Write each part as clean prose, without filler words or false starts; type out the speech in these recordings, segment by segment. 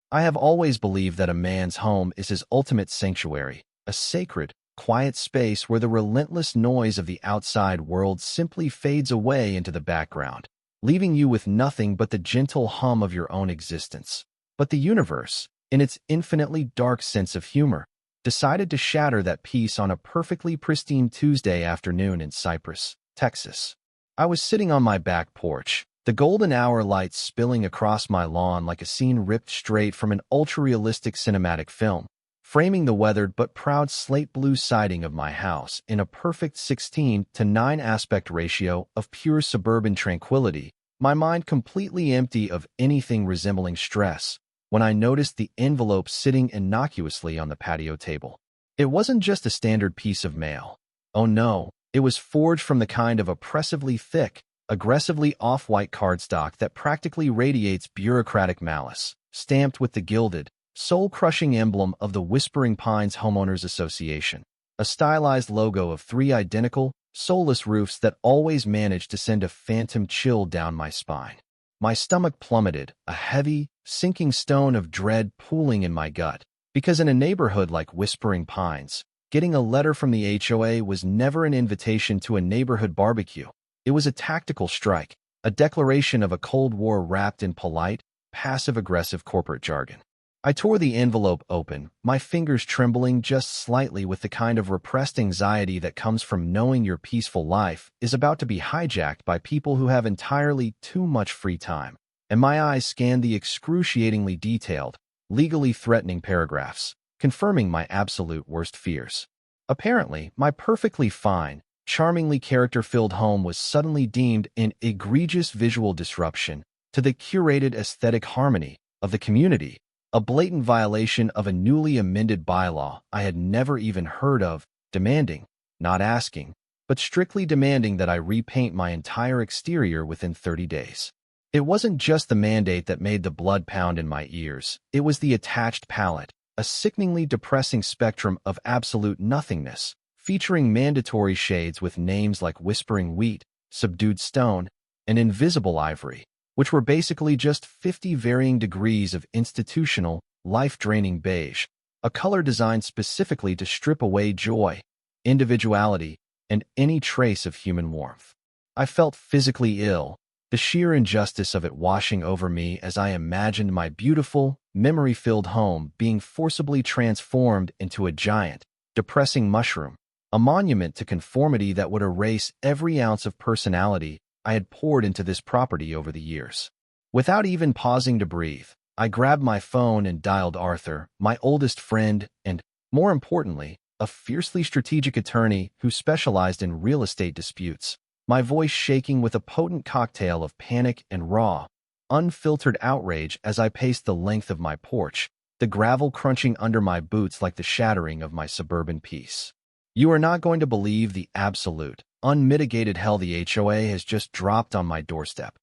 I have always believed that a man's home is his ultimate sanctuary, a sacred, quiet space where the relentless noise of the outside world simply fades away into the background, leaving you with nothing but the gentle hum of your own existence. But the universe, in its infinitely dark sense of humor, decided to shatter that peace on a perfectly pristine Tuesday afternoon in Cypress, Texas. I was sitting on my back porch, the golden hour light spilling across my lawn like a scene ripped straight from an ultra-realistic cinematic film, framing the weathered but proud slate blue siding of my house in a perfect 16:9 aspect ratio of pure suburban tranquility, my mind completely empty of anything resembling stress, when I noticed the envelope sitting innocuously on the patio table. It wasn't just a standard piece of mail. Oh no, it was forged from the kind of oppressively thick, aggressively off-white cardstock that practically radiates bureaucratic malice, stamped with the gilded, soul-crushing emblem of the Whispering Pines Homeowners Association, a stylized logo of three identical, soulless roofs that always managed to send a phantom chill down my spine. My stomach plummeted, a heavy, sinking stone of dread pooling in my gut, because in a neighborhood like Whispering Pines, getting a letter from the HOA was never an invitation to a neighborhood barbecue. It was a tactical strike, a declaration of a Cold War wrapped in polite, passive-aggressive corporate jargon. I tore the envelope open, my fingers trembling just slightly with the kind of repressed anxiety that comes from knowing your peaceful life is about to be hijacked by people who have entirely too much free time, and my eyes scanned the excruciatingly detailed, legally threatening paragraphs, confirming my absolute worst fears. Apparently, my perfectly fine, charmingly character-filled home was suddenly deemed an egregious visual disruption to the curated aesthetic harmony of the community, a blatant violation of a newly amended bylaw I had never even heard of, demanding, not asking, but strictly demanding that I repaint my entire exterior within 30 days. It wasn't just the mandate that made the blood pound in my ears, it was the attached palette, a sickeningly depressing spectrum of absolute nothingness, featuring mandatory shades with names like Whispering Wheat, Subdued Stone, and Invisible Ivory, which were basically just 50 varying degrees of institutional, life-draining beige, a color designed specifically to strip away joy, individuality, and any trace of human warmth. I felt physically ill, the sheer injustice of it washing over me as I imagined my beautiful, memory-filled home being forcibly transformed into a giant, depressing mushroom, a monument to conformity that would erase every ounce of personality I had poured into this property over the years. Without even pausing to breathe, I grabbed my phone and dialed Arthur, my oldest friend and, more importantly, a fiercely strategic attorney who specialized in real estate disputes, my voice shaking with a potent cocktail of panic and raw, unfiltered outrage as I paced the length of my porch, the gravel crunching under my boots like the shattering of my suburban peace. You are not going to believe the absolute, unmitigated hell the HOA has just dropped on my doorstep.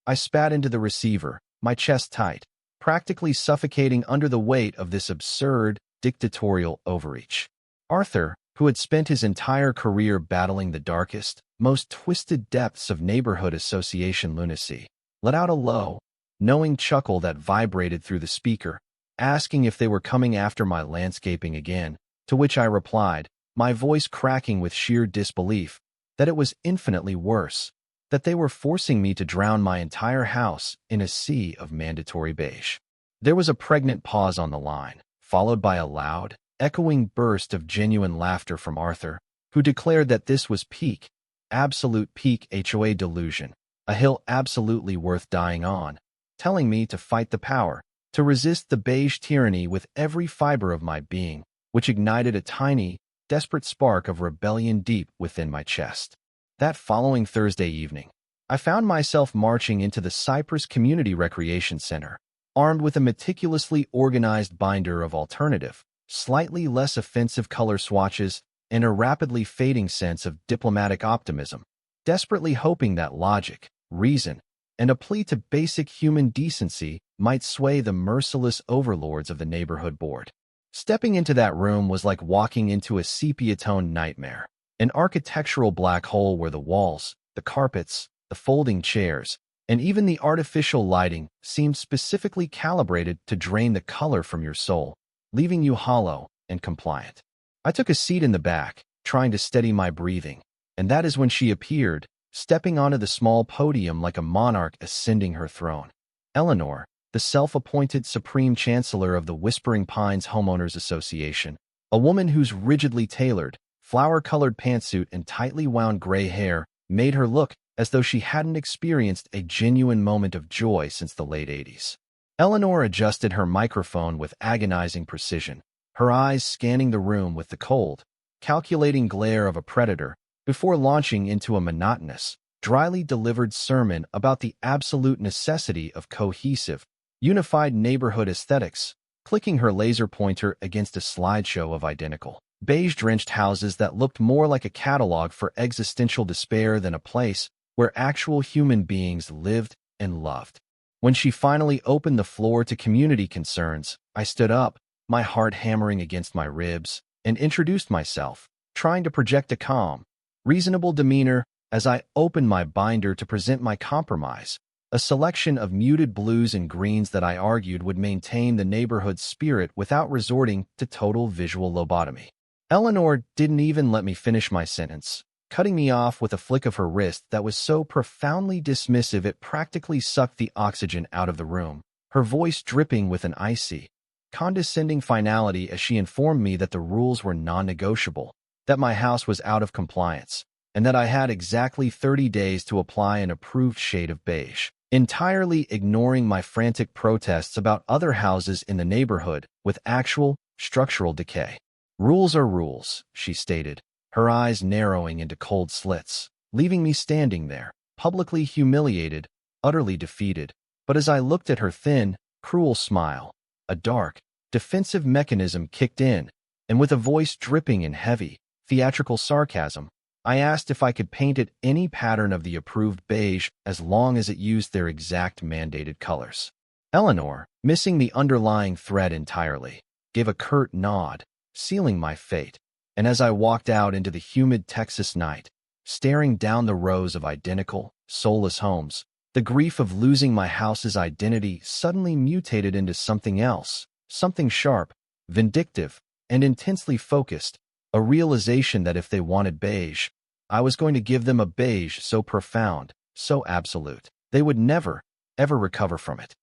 I spat into the receiver, my chest tight, practically suffocating under the weight of this absurd, dictatorial overreach. Arthur, who had spent his entire career battling the darkest, most twisted depths of neighborhood association lunacy, let out a low, knowing chuckle that vibrated through the speaker, asking if they were coming after my landscaping again, to which I replied, my voice cracking with sheer disbelief, that it was infinitely worse, that they were forcing me to drown my entire house in a sea of mandatory beige. There was a pregnant pause on the line, followed by a loud, echoing burst of genuine laughter from Arthur, who declared that this was peak, absolute peak HOA delusion, a hill absolutely worth dying on, telling me to fight the power, to resist the beige tyranny with every fiber of my being, which ignited a tiny, desperate spark of rebellion deep within my chest. That following Thursday evening, I found myself marching into the Cypress Community Recreation Center, armed with a meticulously organized binder of alternative, slightly less offensive color swatches and a rapidly fading sense of diplomatic optimism, desperately hoping that logic, reason, and a plea to basic human decency might sway the merciless overlords of the neighborhood board. Stepping into that room was like walking into a sepia-toned nightmare, an architectural black hole where the walls, the carpets, the folding chairs, and even the artificial lighting seemed specifically calibrated to drain the color from your soul, leaving you hollow and compliant. I took a seat in the back, trying to steady my breathing, and that is when she appeared, stepping onto the small podium like a monarch ascending her throne. Eleanor, the self-appointed Supreme Chancellor of the Whispering Pines Homeowners Association, a woman whose rigidly tailored, flower-colored pantsuit and tightly wound gray hair made her look as though she hadn't experienced a genuine moment of joy since the late 80s. Eleanor adjusted her microphone with agonizing precision, her eyes scanning the room with the cold, calculating glare of a predator before launching into a monotonous, dryly delivered sermon about the absolute necessity of cohesive, unified neighborhood aesthetics, clicking her laser pointer against a slideshow of identical, beige-drenched houses that looked more like a catalog for existential despair than a place where actual human beings lived and loved. When she finally opened the floor to community concerns, I stood up, my heart hammering against my ribs, and introduced myself, trying to project a calm, reasonable demeanor as I opened my binder to present my compromise, a selection of muted blues and greens that I argued would maintain the neighborhood's spirit without resorting to total visual lobotomy. Eleanor didn't even let me finish my sentence, cutting me off with a flick of her wrist that was so profoundly dismissive it practically sucked the oxygen out of the room, her voice dripping with an icy, condescending finality as she informed me that the rules were non-negotiable, that my house was out of compliance, and that I had exactly 30 days to apply an approved shade of beige, entirely ignoring my frantic protests about other houses in the neighborhood with actual, structural decay. "Rules are rules," she stated, her eyes narrowing into cold slits, leaving me standing there, publicly humiliated, utterly defeated. But as I looked at her thin, cruel smile, a dark, defensive mechanism kicked in, and with a voice dripping in heavy, theatrical sarcasm, I asked if I could paint it any pattern of the approved beige as long as it used their exact mandated colors. Eleanor, missing the underlying thread entirely, gave a curt nod, sealing my fate. And as I walked out into the humid Texas night, staring down the rows of identical, soulless homes, the grief of losing my house's identity suddenly mutated into something else, something sharp, vindictive, and intensely focused, a realization that if they wanted beige, I was going to give them a beige so profound, so absolute, they would never, ever recover from it.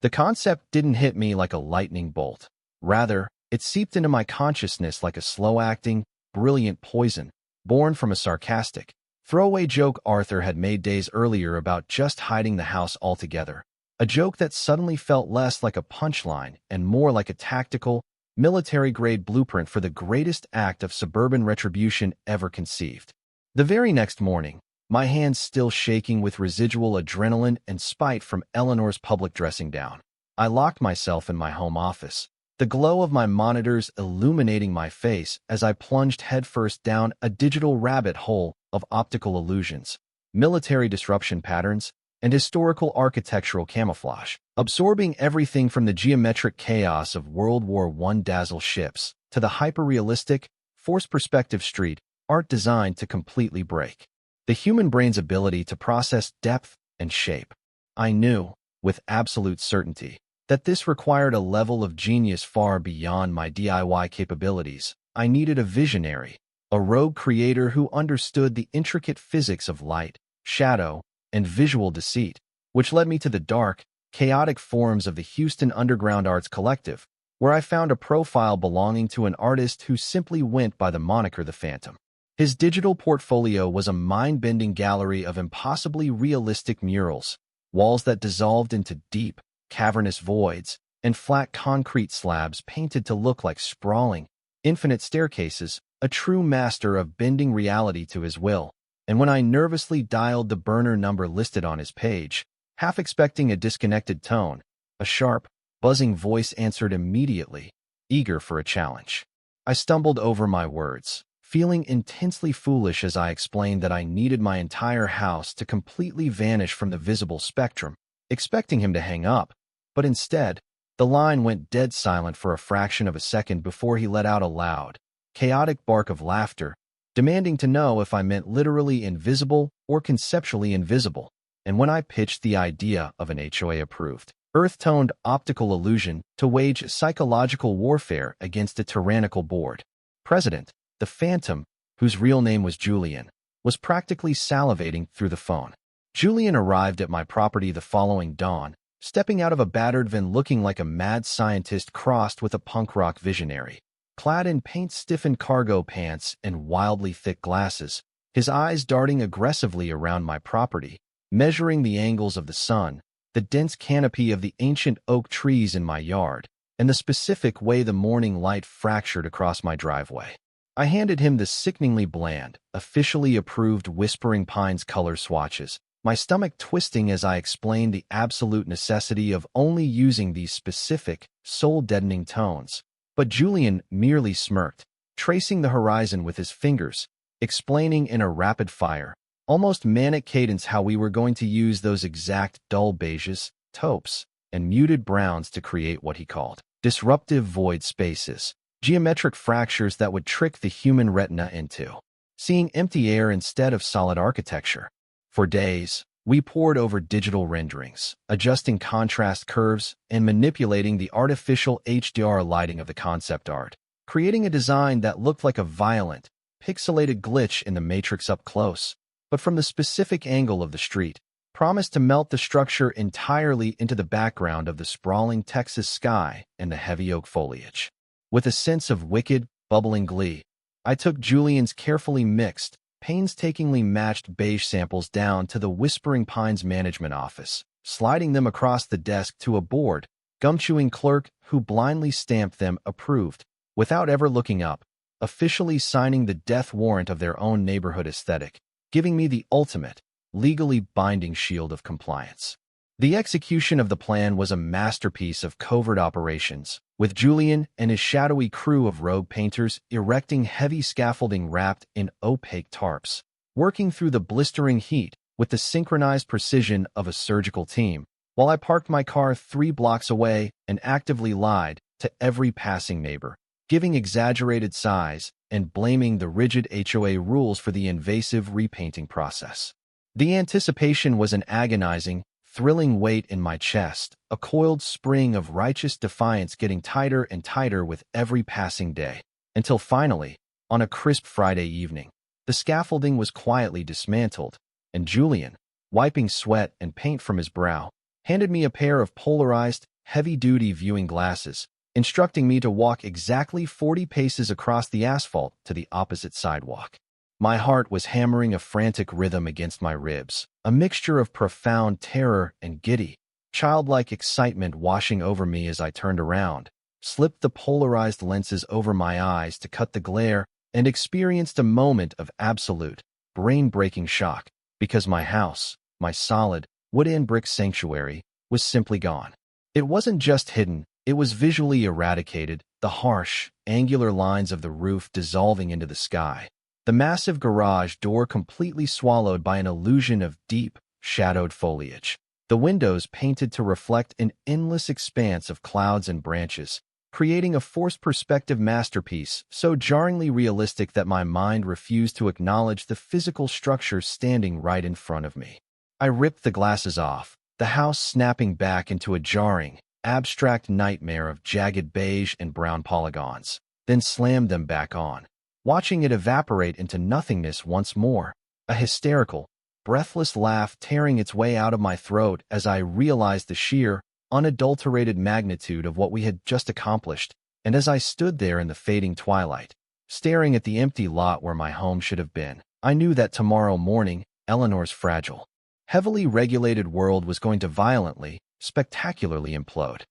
The concept didn't hit me like a lightning bolt. Rather, it seeped into my consciousness like a slow-acting, brilliant poison, born from a sarcastic, throwaway joke Arthur had made days earlier about just hiding the house altogether, a joke that suddenly felt less like a punchline and more like a tactical, military-grade blueprint for the greatest act of suburban retribution ever conceived. The very next morning, my hands still shaking with residual adrenaline and spite from Eleanor's public dressing down, I locked myself in my home office, the glow of my monitors illuminating my face as I plunged headfirst down a digital rabbit hole of optical illusions, military disruption patterns, and historical architectural camouflage, absorbing everything from the geometric chaos of World War I dazzle ships to the hyper-realistic, forced perspective street art designed to completely break the human brain's ability to process depth and shape. I knew, with absolute certainty, that this required a level of genius far beyond my DIY capabilities. I needed a visionary, a rogue creator who understood the intricate physics of light, shadow, and visual deceit, which led me to the dark, chaotic forums of the Houston Underground Arts Collective, where I found a profile belonging to an artist who simply went by the moniker The Phantom. His digital portfolio was a mind-bending gallery of impossibly realistic murals, walls that dissolved into deep, cavernous voids, and flat concrete slabs painted to look like sprawling, infinite staircases, a true master of bending reality to his will. And when I nervously dialed the burner number listed on his page, half expecting a disconnected tone, a sharp, buzzing voice answered immediately, eager for a challenge. I stumbled over my words, feeling intensely foolish as I explained that I needed my entire house to completely vanish from the visible spectrum, expecting him to hang up, but instead, the line went dead silent for a fraction of a second before he let out a loud, chaotic bark of laughter, demanding to know if I meant literally invisible or conceptually invisible. and when I pitched the idea of an HOA-approved, earth-toned optical illusion to wage psychological warfare against a tyrannical board, President, the Phantom, whose real name was Julian, was practically salivating through the phone. Julian arrived at my property the following dawn, stepping out of a battered van looking like a mad scientist crossed with a punk rock visionary. Clad in paint-stiffened cargo pants and wildly thick glasses, his eyes darting aggressively around my property, measuring the angles of the sun, the dense canopy of the ancient oak trees in my yard, and the specific way the morning light fractured across my driveway. I handed him the sickeningly bland, officially approved Whispering Pines color swatches, my stomach twisting as I explained the absolute necessity of only using these specific, soul-deadening tones. But Julian merely smirked, tracing the horizon with his fingers, explaining in a rapid-fire, almost manic cadence how we were going to use those exact dull beiges, taupes, and muted browns to create what he called disruptive void spaces, geometric fractures that would trick the human retina into seeing empty air instead of solid architecture. For days, we pored over digital renderings, adjusting contrast curves and manipulating the artificial HDR lighting of the concept art, creating a design that looked like a violent, pixelated glitch in the Matrix up close, but from the specific angle of the street, promised to melt the structure entirely into the background of the sprawling Texas sky and the heavy oak foliage. With a sense of wicked, bubbling glee, I took Julian's carefully mixed, painstakingly matched beige samples down to the Whispering Pines management office, sliding them across the desk to a bored, gum-chewing clerk who blindly stamped them approved, without ever looking up, officially signing the death warrant of their own neighborhood aesthetic, giving me the ultimate, legally binding shield of compliance. The execution of the plan was a masterpiece of covert operations, with Julian and his shadowy crew of rogue painters erecting heavy scaffolding wrapped in opaque tarps, working through the blistering heat with the synchronized precision of a surgical team, while I parked my car 3 blocks away and actively lied to every passing neighbor, giving exaggerated size and blaming the rigid HOA rules for the invasive repainting process. The anticipation was an agonizing, thrilling weight in my chest, a coiled spring of righteous defiance getting tighter and tighter with every passing day, until finally, on a crisp Friday evening, the scaffolding was quietly dismantled, and Julian, wiping sweat and paint from his brow, handed me a pair of polarized, heavy-duty viewing glasses, instructing me to walk exactly 40 paces across the asphalt to the opposite sidewalk. My heart was hammering a frantic rhythm against my ribs, a mixture of profound terror and giddy, childlike excitement washing over me as I turned around, slipped the polarized lenses over my eyes to cut the glare, and experienced a moment of absolute, brain-breaking shock, because my house, my solid, wood-and-brick sanctuary, was simply gone. It wasn't just hidden, it was visually eradicated, the harsh, angular lines of the roof dissolving into the sky, the massive garage door completely swallowed by an illusion of deep, shadowed foliage, the windows painted to reflect an endless expanse of clouds and branches, creating a forced perspective masterpiece so jarringly realistic that my mind refused to acknowledge the physical structure standing right in front of me. I ripped the glasses off, the house snapping back into a jarring, abstract nightmare of jagged beige and brown polygons, then slammed them back on, watching it evaporate into nothingness once more, a hysterical, breathless laugh tearing its way out of my throat as I realized the sheer, unadulterated magnitude of what we had just accomplished, and as I stood there in the fading twilight, staring at the empty lot where my home should have been, I knew that tomorrow morning, Eleanor's fragile, heavily regulated world was going to violently, spectacularly implode.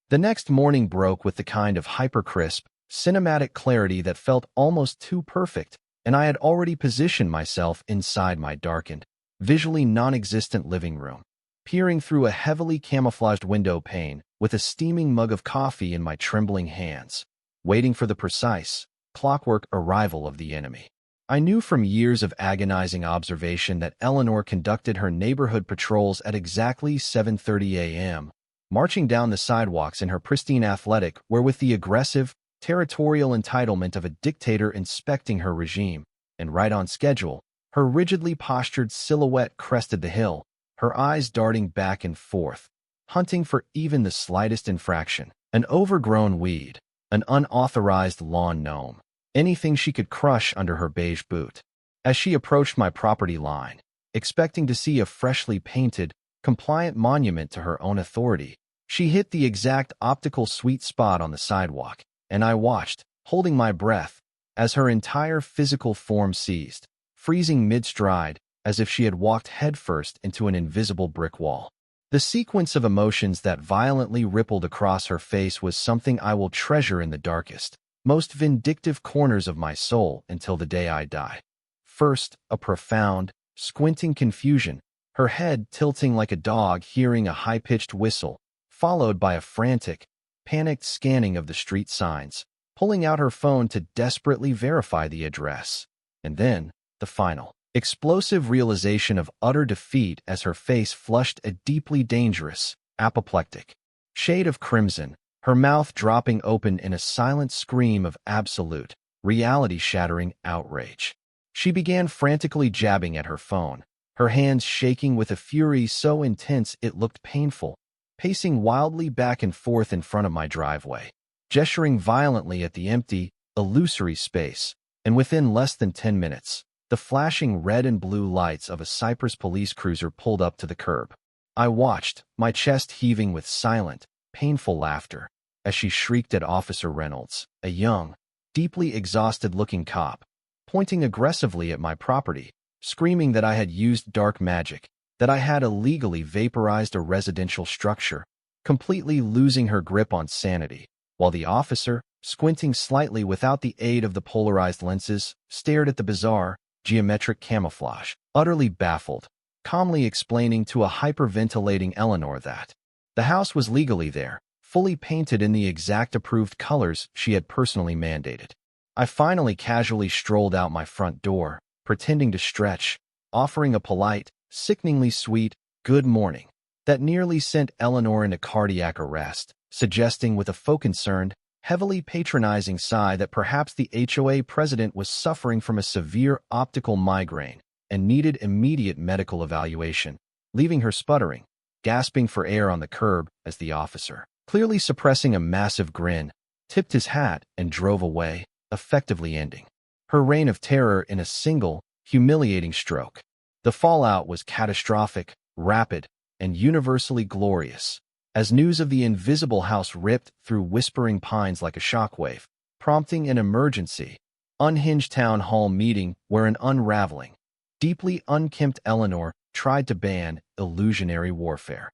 The next morning broke with the kind of hyper-crisp, cinematic clarity that felt almost too perfect, and I had already positioned myself inside my darkened, visually non-existent living room, peering through a heavily camouflaged window pane with a steaming mug of coffee in my trembling hands, waiting for the precise, clockwork arrival of the enemy. I knew from years of agonizing observation that Eleanor conducted her neighborhood patrols at exactly 7:30 a.m., marching down the sidewalks in her pristine athletic wear with the aggressive, territorial entitlement of a dictator inspecting her regime, and right on schedule, her rigidly postured silhouette crested the hill, her eyes darting back and forth, hunting for even the slightest infraction. An overgrown weed, an unauthorized lawn gnome, anything she could crush under her beige boot. As she approached my property line, expecting to see a freshly painted, compliant monument to her own authority, she hit the exact optical sweet spot on the sidewalk, and I watched, holding my breath, as her entire physical form seized, freezing mid-stride, as if she had walked headfirst into an invisible brick wall. The sequence of emotions that violently rippled across her face was something I will treasure in the darkest, most vindictive corners of my soul until the day I die. First, a profound, squinting confusion, her head tilting like a dog hearing a high-pitched whistle, followed by a frantic, panicked scanning of the street signs, pulling out her phone to desperately verify the address. And then, the final, explosive realization of utter defeat as her face flushed a deeply dangerous, apoplectic shade of crimson, her mouth dropping open in a silent scream of absolute, reality-shattering outrage. She began frantically jabbing at her phone, her hands shaking with a fury so intense it looked painful, pacing wildly back and forth in front of my driveway, gesturing violently at the empty, illusory space, and within less than 10 minutes, the flashing red and blue lights of a Cyprus police cruiser pulled up to the curb. I watched, my chest heaving with silent, painful laughter, as she shrieked at Officer Reynolds, a young, deeply exhausted-looking cop, pointing aggressively at my property, screaming that I had used dark magic, that I had illegally vaporized a residential structure, completely losing her grip on sanity, while the officer, squinting slightly without the aid of the polarized lenses, stared at the bizarre, geometric camouflage, utterly baffled, calmly explaining to a hyperventilating Eleanor that the house was legally there, fully painted in the exact approved colors she had personally mandated. I finally casually strolled out my front door, pretending to stretch, offering a polite, sickeningly sweet, "Good morning," that nearly sent Eleanor into cardiac arrest, suggesting with a faux concerned, heavily patronizing sigh that perhaps the HOA president was suffering from a severe optical migraine and needed immediate medical evaluation, leaving her sputtering, gasping for air on the curb as the officer, clearly suppressing a massive grin, tipped his hat and drove away, effectively ending her reign of terror in a single, humiliating stroke. The fallout was catastrophic, rapid, and universally glorious, as news of the invisible house ripped through Whispering Pines like a shockwave, prompting an emergency, unhinged town hall meeting where an unraveling, deeply unkempt Eleanor tried to ban illusionary warfare,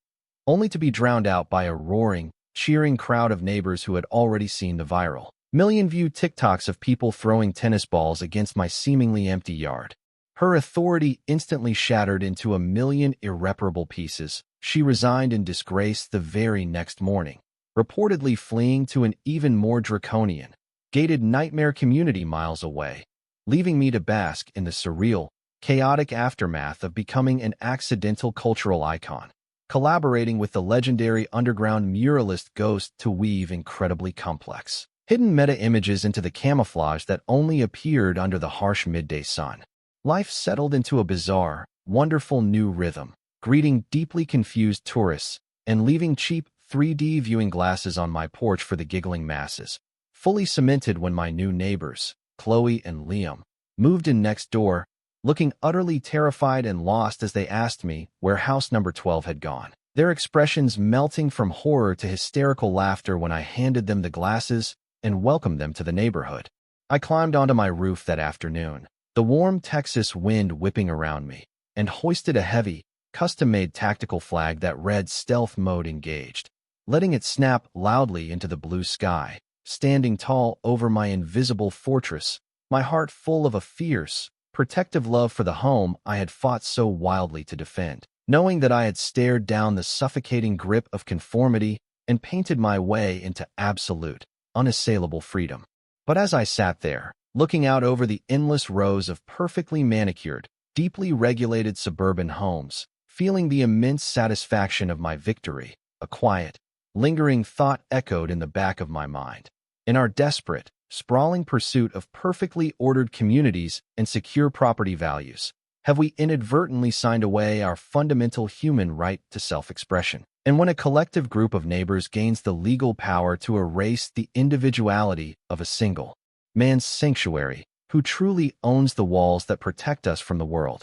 only to be drowned out by a roaring, cheering crowd of neighbors who had already seen the viral million-view TikToks of people throwing tennis balls against my seemingly empty yard. Her authority instantly shattered into a million irreparable pieces. She resigned in disgrace the very next morning, reportedly fleeing to an even more draconian, gated nightmare community miles away, leaving me to bask in the surreal, chaotic aftermath of becoming an accidental cultural icon, collaborating with the legendary underground muralist Ghost to weave incredibly complex, hidden meta-images into the camouflage that only appeared under the harsh midday sun. Life settled into a bizarre, wonderful new rhythm, greeting deeply confused tourists and leaving cheap 3D viewing glasses on my porch for the giggling masses, fully cemented when my new neighbors, Chloe and Liam, moved in next door, looking utterly terrified and lost as they asked me where house number 12 had gone, their expressions melting from horror to hysterical laughter when I handed them the glasses and welcomed them to the neighborhood. I climbed onto my roof that afternoon, the warm Texas wind whipping around me, and hoisted a heavy, custom-made tactical flag that read Stealth Mode Engaged, letting it snap loudly into the blue sky, standing tall over my invisible fortress, my heart full of a fierce, protective love for the home I had fought so wildly to defend, knowing that I had stared down the suffocating grip of conformity and painted my way into absolute, unassailable freedom. But as I sat there, looking out over the endless rows of perfectly manicured, deeply regulated suburban homes, feeling the immense satisfaction of my victory, a quiet, lingering thought echoed in the back of my mind. In our desperate, sprawling pursuit of perfectly ordered communities and secure property values, have we inadvertently signed away our fundamental human right to self-expression. And when a collective group of neighbors gains the legal power to erase the individuality of a single man's sanctuary, who truly owns the walls that protect us from the world.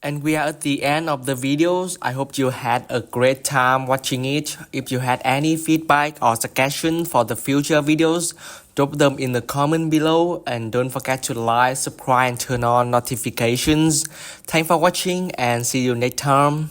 And we are at the end of the videos. I hope you had a great time watching it. If you had any feedback or suggestion for the future videos, drop them in the comment below. And don't forget to like, subscribe and turn on notifications. Thanks for watching and see you next time.